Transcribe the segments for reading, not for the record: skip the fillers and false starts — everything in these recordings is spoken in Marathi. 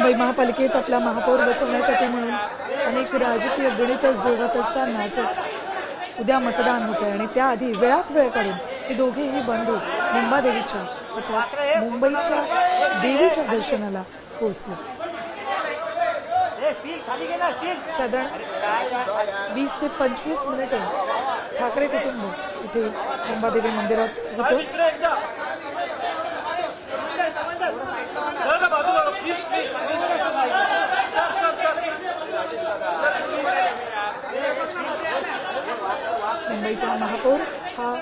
मुंबई महापालिकेत आपला महापौर बसवण्यासाठी म्हणून अनेक राजकीय गणित जुळवत असतानाच उद्या मतदान होतं आणि त्याआधी वेळात वेळ काढून हे दोघेही बंधू मुंबादेवीच्या अर्थात मुंबईच्या देवीच्या दर्शनाला पोहोचले. साधारण 20 ते 25 मिनिटे ठाकरे कुटुंब इथे मुंबादेवी मंदिरात होतं. मुंबईचा महापौर हा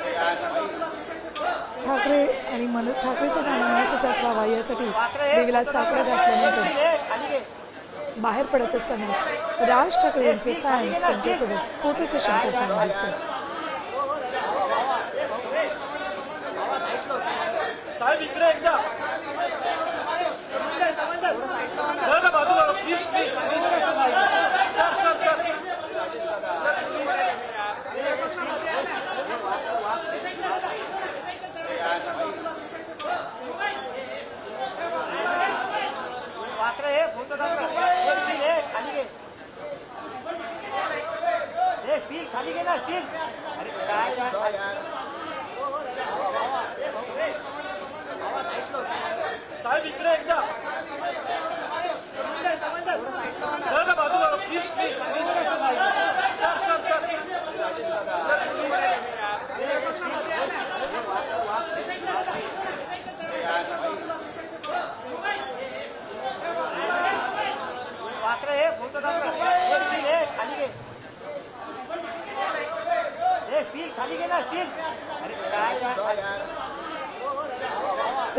ठाकरे आणि मनोज ठाकरेचा नाव असाच व्हावा यासाठी देवीला साकडं घातल्यानंतर बाहेर पडत असताना राज ठाकरे यांचे फॅन्स त्यांच्यासोबत फोटो सेशन करताना दिसतात.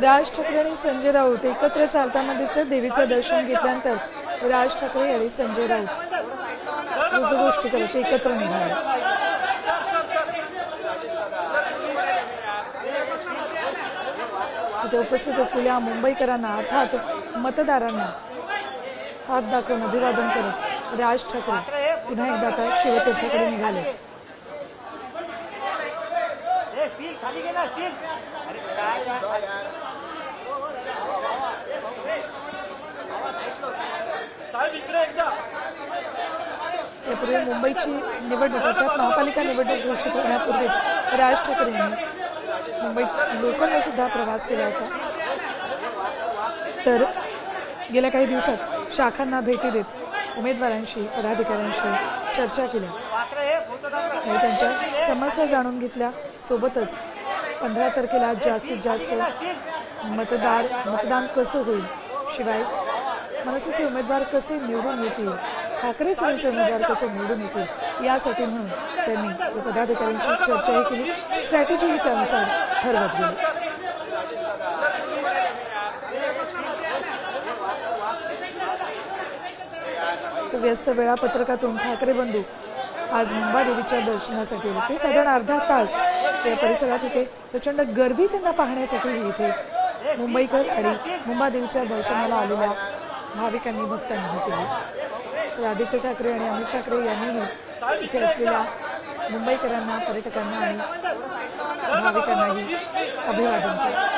राज ठाकरे आणि संजय राऊत एकत्र चालताना दिसत. देवीचं दर्शन घेतल्यानंतर राज ठाकरे आणि संजय राऊत रोज गोष्टी करत एकत्र निघाले. इथे उपस्थित असलेल्या मुंबईकरांना अर्थात मतदारांना हात दाखवून अभिवादन करत राज ठाकरे पुन्हा एकदा आता शिवतीर्थाकडे निघाले. यापूर्वी मुंबईची निवडणूक अर्थात महापालिका निवडणूक घोषित होण्यापूर्वीच राज ठाकरे यांनी मुंबईत लोकलने सुद्धा प्रवास केला होता. तर गेल्या काही दिवसात शाखांना भेटी देत उमेदवारांशी पदाधिकाऱ्यांशी चर्चा केल्या आणि त्यांच्या समस्या जाणून घेतल्या. सोबतच 15 तारखेला जास्तीत जास्त मतदान कसं होईल, शिवाय मनसेचे उमेदवार कसे निवडून येतील, ठाकरे सेनेचे उमेदवार कसे निवडून येतील यासाठी म्हणून त्यांनी पदाधिकाऱ्यांशी चर्चाही केली. स्ट्रॅटेजीही त्यानुसार ठरवत गेली. व्यस्त वेळापत्रकातून ठाकरे बंधू आज मुंबादेवीच्या दर्शनासाठी होते. साधारण अर्धा तास या परिसरात होते. प्रचंड गर्दी त्यांना पाहण्यासाठी इथे मुंबईकर आणि मुंबादेवीच्या दर्शनाला आलेल्या भाविकांनी भक्तांनी केली. तर आदित्य ठाकरे आणि अमित ठाकरे यांनीही इथे असलेल्या मुंबईकरांना, पर्यटकांना आणि भाविकांनाही अभिवादन केलं.